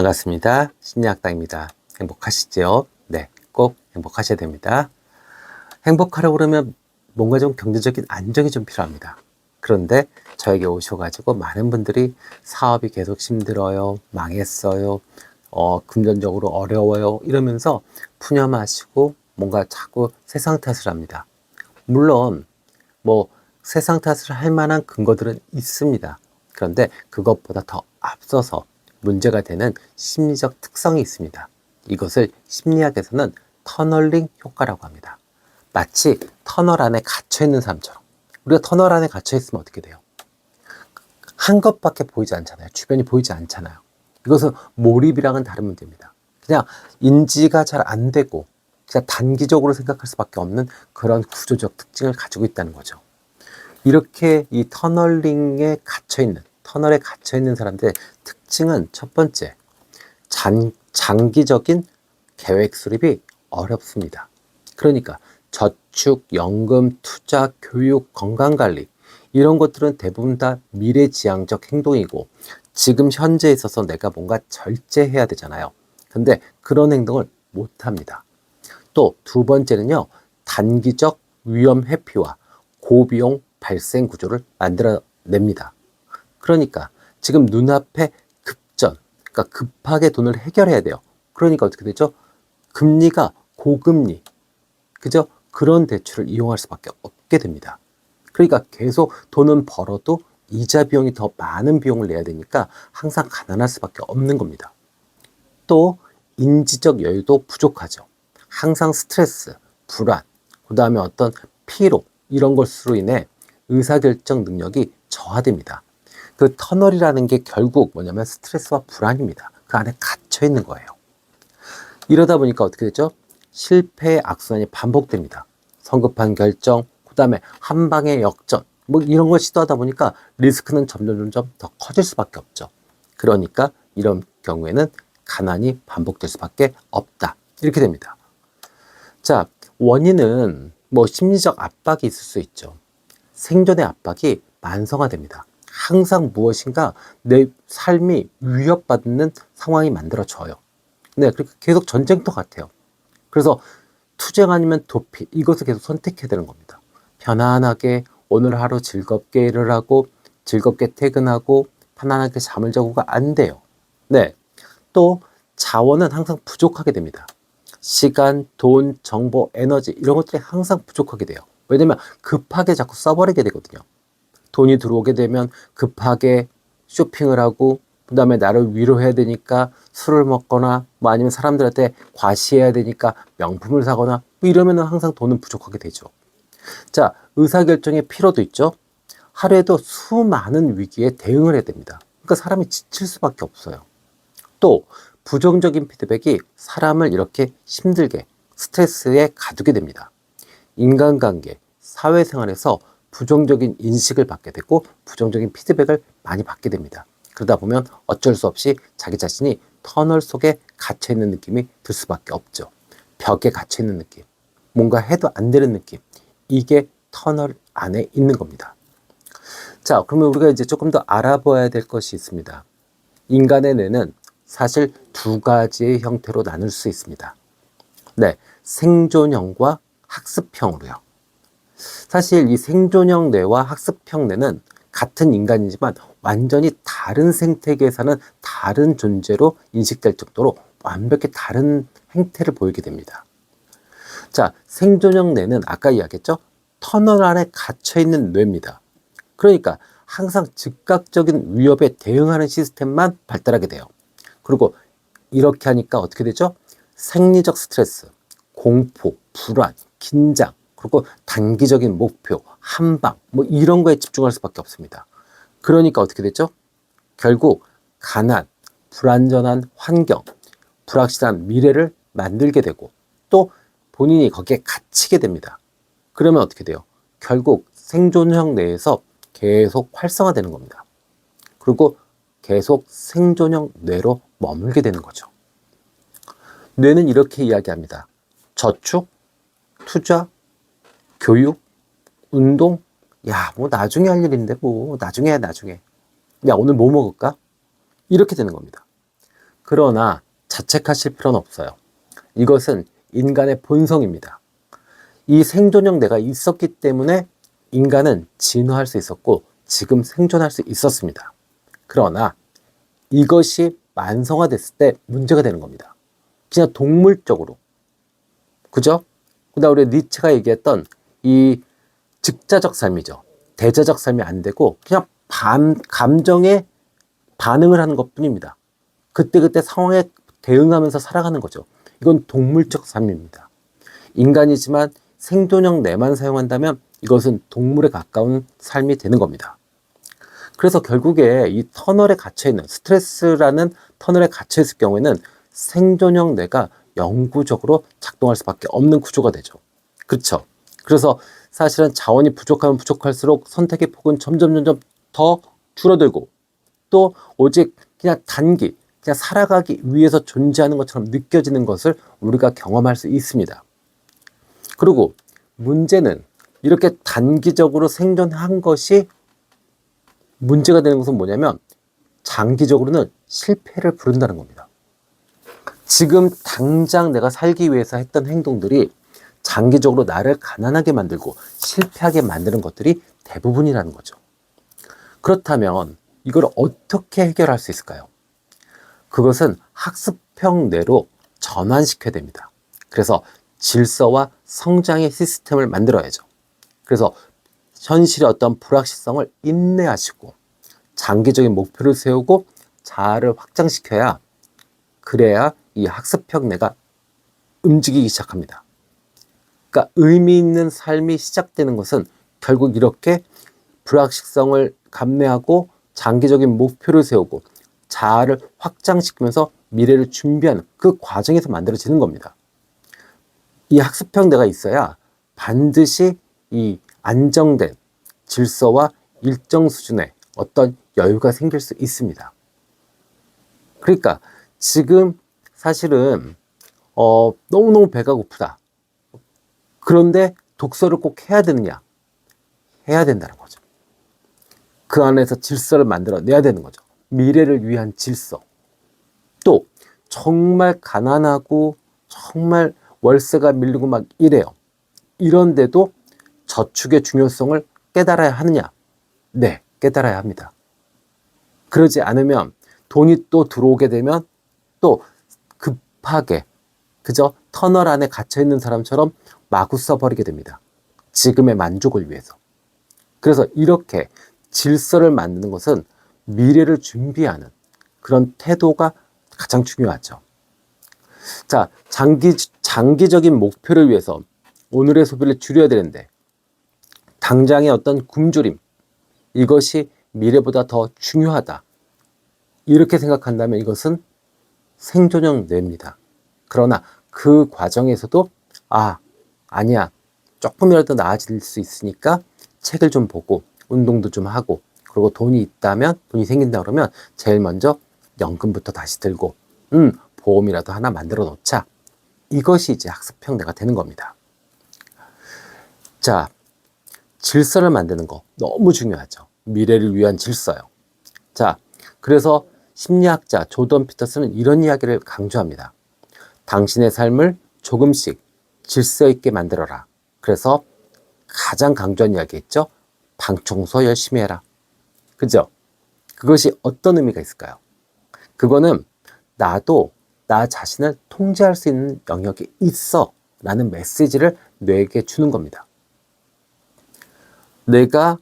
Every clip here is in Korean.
반갑습니다. 심리학당입니다. 행복하시죠? 네, 꼭 행복하셔야 됩니다. 행복하려고 그러면 뭔가 좀 경제적인 안정이 좀 필요합니다. 그런데 저에게 오셔가지고 많은 분들이 사업이 계속 힘들어요, 망했어요, 금전적으로 어려워요 이러면서 푸념하시고 뭔가 자꾸 세상 탓을 합니다. 물론 뭐 세상 탓을 할 만한 근거들은 있습니다. 그런데 그것보다 더 앞서서 문제가 되는 심리적 특성이 있습니다. 이것을 심리학에서는 터널링 효과라고 합니다. 마치 터널 안에 갇혀 있는 사람처럼. 우리가 터널 안에 갇혀 있으면 어떻게 돼요? 한 것밖에 보이지 않잖아요. 주변이 보이지 않잖아요. 이것은 몰입이랑은 다른 문제입니다. 그냥 인지가 잘 안 되고 그냥 단기적으로 생각할 수밖에 없는 그런 구조적 특징을 가지고 있다는 거죠. 이렇게 이 터널에 갇혀 있는 사람들의 특징은 첫 번째, 장기적인 계획 수립이 어렵습니다. 그러니까 저축, 연금, 투자, 교육, 건강관리 이런 것들은 대부분 다 미래지향적 행동이고 지금 현재에 있어서 내가 뭔가 절제해야 되잖아요. 근데 그런 행동을 못합니다. 또 두 번째는요, 단기적 위험 회피와 고비용 발생 구조를 만들어냅니다. 그러니까 지금 눈앞에 그러니까 급하게 돈을 해결해야 돼요. 그러니까 어떻게 되죠? 금리가 고금리, 그죠? 그런 대출을 이용할 수밖에 없게 됩니다. 그러니까 계속 돈은 벌어도 이자 비용이 더 많은 비용을 내야 되니까 항상 가난할 수밖에 없는 겁니다. 또 인지적 여유도 부족하죠. 항상 스트레스, 불안, 그 다음에 어떤 피로 이런 것으로 인해 의사결정 능력이 저하됩니다. 그 터널이라는 게 결국 뭐냐면 스트레스와 불안입니다. 그 안에 갇혀 있는 거예요. 이러다 보니까 어떻게 되죠? 실패의 악순환이 반복됩니다. 성급한 결정, 그 다음에 한 방의 역전, 뭐 이런 걸 시도하다 보니까 리스크는 점점 더 커질 수밖에 없죠. 그러니까 이런 경우에는 가난이 반복될 수밖에 없다. 이렇게 됩니다. 자, 원인은 뭐 심리적 압박이 있을 수 있죠. 생존의 압박이 만성화됩니다. 항상 무엇인가 내 삶이 위협받는 상황이 만들어져요. 네, 그러니까 계속 전쟁터 같아요. 그래서 투쟁 아니면 도피, 이것을 계속 선택해야 되는 겁니다. 편안하게 오늘 하루 즐겁게 일을 하고 즐겁게 퇴근하고 편안하게 잠을 자고가 안 돼요. 네, 또 자원은 항상 부족하게 됩니다. 시간, 돈, 정보, 에너지 이런 것들이 항상 부족하게 돼요. 왜냐면 급하게 자꾸 써버리게 되거든요. 돈이 들어오게 되면 급하게 쇼핑을 하고 그 다음에 나를 위로해야 되니까 술을 먹거나 뭐 아니면 사람들한테 과시해야 되니까 명품을 사거나 뭐 이러면 항상 돈은 부족하게 되죠. 자, 의사결정의 피로도 있죠. 하루에도 수많은 위기에 대응을 해야 됩니다. 그러니까 사람이 지칠 수밖에 없어요. 또 부정적인 피드백이 사람을 이렇게 힘들게 스트레스에 가두게 됩니다. 인간관계, 사회생활에서 부정적인 인식을 받게 되고 부정적인 피드백을 많이 받게 됩니다. 그러다 보면 어쩔 수 없이 자기 자신이 터널 속에 갇혀있는 느낌이 들 수밖에 없죠. 벽에 갇혀있는 느낌, 뭔가 해도 안 되는 느낌, 이게 터널 안에 있는 겁니다. 자, 그러면 우리가 이제 조금 더 알아봐야 될 것이 있습니다. 인간의 뇌는 사실 두 가지의 형태로 나눌 수 있습니다. 네, 생존형과 학습형으로요. 사실 이 생존형 뇌와 학습형 뇌는 같은 인간이지만 완전히 다른 생태계에 사는 다른 존재로 인식될 정도로 완벽히 다른 행태를 보이게 됩니다. 자, 생존형 뇌는 아까 이야기했죠? 터널 안에 갇혀있는 뇌입니다. 그러니까 항상 즉각적인 위협에 대응하는 시스템만 발달하게 돼요. 그리고 이렇게 하니까 어떻게 되죠? 생리적 스트레스, 공포, 불안, 긴장, 그리고 단기적인 목표, 한방, 뭐 이런 거에 집중할 수밖에 없습니다. 그러니까 어떻게 되죠? 결국 가난, 불안전한 환경, 불확실한 미래를 만들게 되고 또 본인이 거기에 갇히게 됩니다. 그러면 어떻게 돼요? 결국 생존형 내에서 계속 활성화되는 겁니다. 그리고 계속 생존형 뇌로 머물게 되는 거죠. 뇌는 이렇게 이야기합니다. 저축, 투자, 교육, 운동, 야, 뭐 나중에 할 일인데 뭐 나중에 해, 나중에. 야, 오늘 뭐 먹을까? 이렇게 되는 겁니다. 그러나 자책하실 필요는 없어요. 이것은 인간의 본성입니다. 이 생존형 뇌가 있었기 때문에 인간은 진화할 수 있었고 지금 생존할 수 있었습니다. 그러나 이것이 만성화됐을 때 문제가 되는 겁니다. 그냥 동물적으로. 그죠? 그다음 우리 니체가 얘기했던 이 즉자적 삶이죠. 대자적 삶이 안 되고 그냥 감정에 반응을 하는 것뿐입니다. 그때그때 상황에 대응하면서 살아가는 거죠. 이건 동물적 삶입니다. 인간이지만 생존형 뇌만 사용한다면 이것은 동물에 가까운 삶이 되는 겁니다. 그래서 결국에 이 터널에 갇혀있는, 스트레스라는 터널에 갇혀있을 경우에는 생존형 뇌가 영구적으로 작동할 수밖에 없는 구조가 되죠. 그렇죠? 그래서 사실은 자원이 부족하면 부족할수록 선택의 폭은 점점 더 줄어들고 또 오직 그냥 그냥 살아가기 위해서 존재하는 것처럼 느껴지는 것을 우리가 경험할 수 있습니다. 그리고 문제는 이렇게 단기적으로 생존한 것이 문제가 되는 것은 뭐냐면 장기적으로는 실패를 부른다는 겁니다. 지금 당장 내가 살기 위해서 했던 행동들이 장기적으로 나를 가난하게 만들고 실패하게 만드는 것들이 대부분이라는 거죠. 그렇다면 이걸 어떻게 해결할 수 있을까요? 그것은 학습형 뇌로 전환시켜야 됩니다. 그래서 질서와 성장의 시스템을 만들어야죠. 그래서 현실의 어떤 불확실성을 인내하시고 장기적인 목표를 세우고 자아를 확장시켜야 그래야 이 학습형 뇌가 움직이기 시작합니다. 그러니까 의미 있는 삶이 시작되는 것은 결국 이렇게 불확실성을 감내하고 장기적인 목표를 세우고 자아를 확장시키면서 미래를 준비하는 그 과정에서 만들어지는 겁니다. 이 학습형 뇌가 있어야 반드시 이 안정된 질서와 일정 수준의 어떤 여유가 생길 수 있습니다. 그러니까 지금 사실은 너무너무 배가 고프다. 그런데 독서를 꼭 해야 되느냐? 해야 된다는 거죠. 그 안에서 질서를 만들어내야 되는 거죠. 미래를 위한 질서. 또 정말 가난하고 정말 월세가 밀리고 막 이래요. 이런데도 저축의 중요성을 깨달아야 하느냐? 네, 깨달아야 합니다. 그러지 않으면 돈이 또 들어오게 되면 또 급하게 그저 터널 안에 갇혀있는 사람처럼 마구 써버리게 됩니다. 지금의 만족을 위해서. 그래서 이렇게 질서를 만드는 것은 미래를 준비하는 그런 태도가 가장 중요하죠. 자, 장기적인 목표를 위해서 오늘의 소비를 줄여야 되는데 당장의 어떤 굶주림, 이것이 미래보다 더 중요하다. 이렇게 생각한다면 이것은 생존형 뇌입니다. 그러나 그 과정에서도 아니야. 조금이라도 나아질 수 있으니까 책을 좀 보고 운동도 좀 하고 그리고 돈이 생긴다 그러면 제일 먼저 연금부터 다시 들고 보험이라도 하나 만들어 놓자. 이것이 이제 학습형 뇌가 되는 겁니다. 자, 질서를 만드는 거 너무 중요하죠. 미래를 위한 질서요. 자, 그래서 심리학자 조던 피터슨은 이런 이야기를 강조합니다. 당신의 삶을 조금씩 질서 있게 만들어라. 그래서 가장 강조한 이야기했죠. 방 청소 열심히 해라. 그죠? 그것이 어떤 의미가 있을까요? 그거는 나도 나 자신을 통제할 수 있는 영역이 있어 라는 메시지를 뇌에게 주는 겁니다. 내가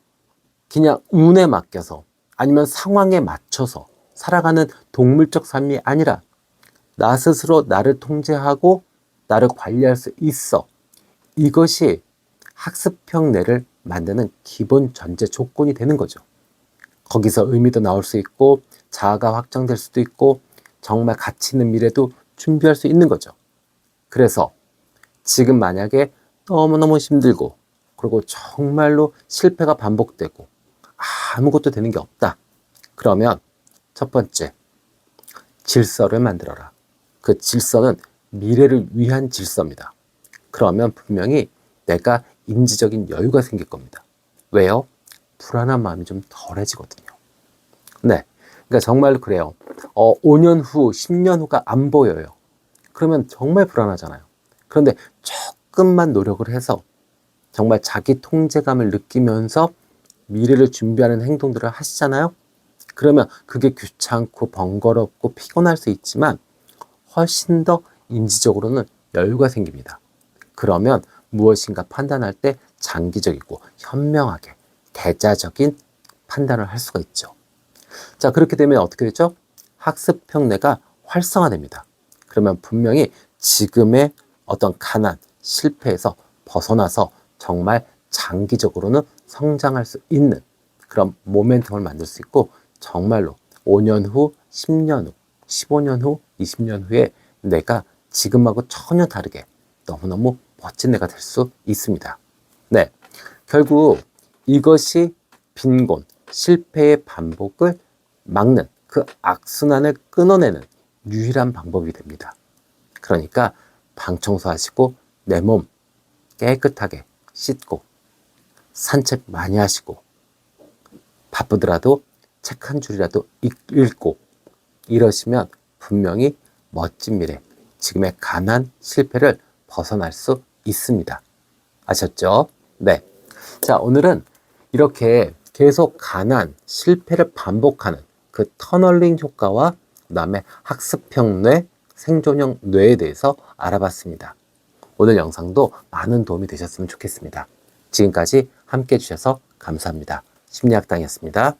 그냥 운에 맡겨서 아니면 상황에 맞춰서 살아가는 동물적 삶이 아니라 나 스스로 나를 통제하고 나를 관리할 수 있어. 이것이 학습형 뇌를 만드는 기본 전제 조건이 되는 거죠. 거기서 의미도 나올 수 있고 자아가 확장될 수도 있고 정말 가치 있는 미래도 준비할 수 있는 거죠. 그래서 지금 만약에 너무너무 힘들고 그리고 정말로 실패가 반복되고 아무것도 되는 게 없다. 그러면 첫 번째, 질서를 만들어라. 그 질서는 미래를 위한 질서입니다. 그러면 분명히 내가 인지적인 여유가 생길 겁니다. 왜요? 불안한 마음이 좀 덜해지거든요. 네. 그러니까 정말로 그래요. 5년 후, 10년 후가 안 보여요. 그러면 정말 불안하잖아요. 그런데 조금만 노력을 해서 정말 자기 통제감을 느끼면서 미래를 준비하는 행동들을 하시잖아요. 그러면 그게 귀찮고 번거롭고 피곤할 수 있지만 훨씬 더 인지적으로는 여유가 생깁니다. 그러면 무엇인가 판단할 때 장기적이고 현명하게 대자적인 판단을 할 수가 있죠. 자, 그렇게 되면 어떻게 되죠? 학습형 뇌가 활성화됩니다. 그러면 분명히 지금의 어떤 가난, 실패에서 벗어나서 정말 장기적으로는 성장할 수 있는 그런 모멘텀을 만들 수 있고, 정말로 5년 후, 10년 후, 15년 후, 20년 후에 내가 지금하고 전혀 다르게 너무너무 멋진 내가 될 수 있습니다. 네, 결국 이것이 빈곤, 실패의 반복을 막는 그 악순환을 끊어내는 유일한 방법이 됩니다. 그러니까 방 청소하시고 내 몸 깨끗하게 씻고 산책 많이 하시고 바쁘더라도 책 한 줄이라도 읽고 이러시면 분명히 멋진 미래, 지금의 가난, 실패를 벗어날 수 있습니다. 아셨죠? 네. 자, 오늘은 이렇게 계속 가난, 실패를 반복하는 그 터널링 효과와 그다음에 학습형 뇌, 생존형 뇌에 대해서 알아봤습니다. 오늘 영상도 많은 도움이 되셨으면 좋겠습니다. 지금까지 함께 해주셔서 감사합니다. 심리학당이었습니다.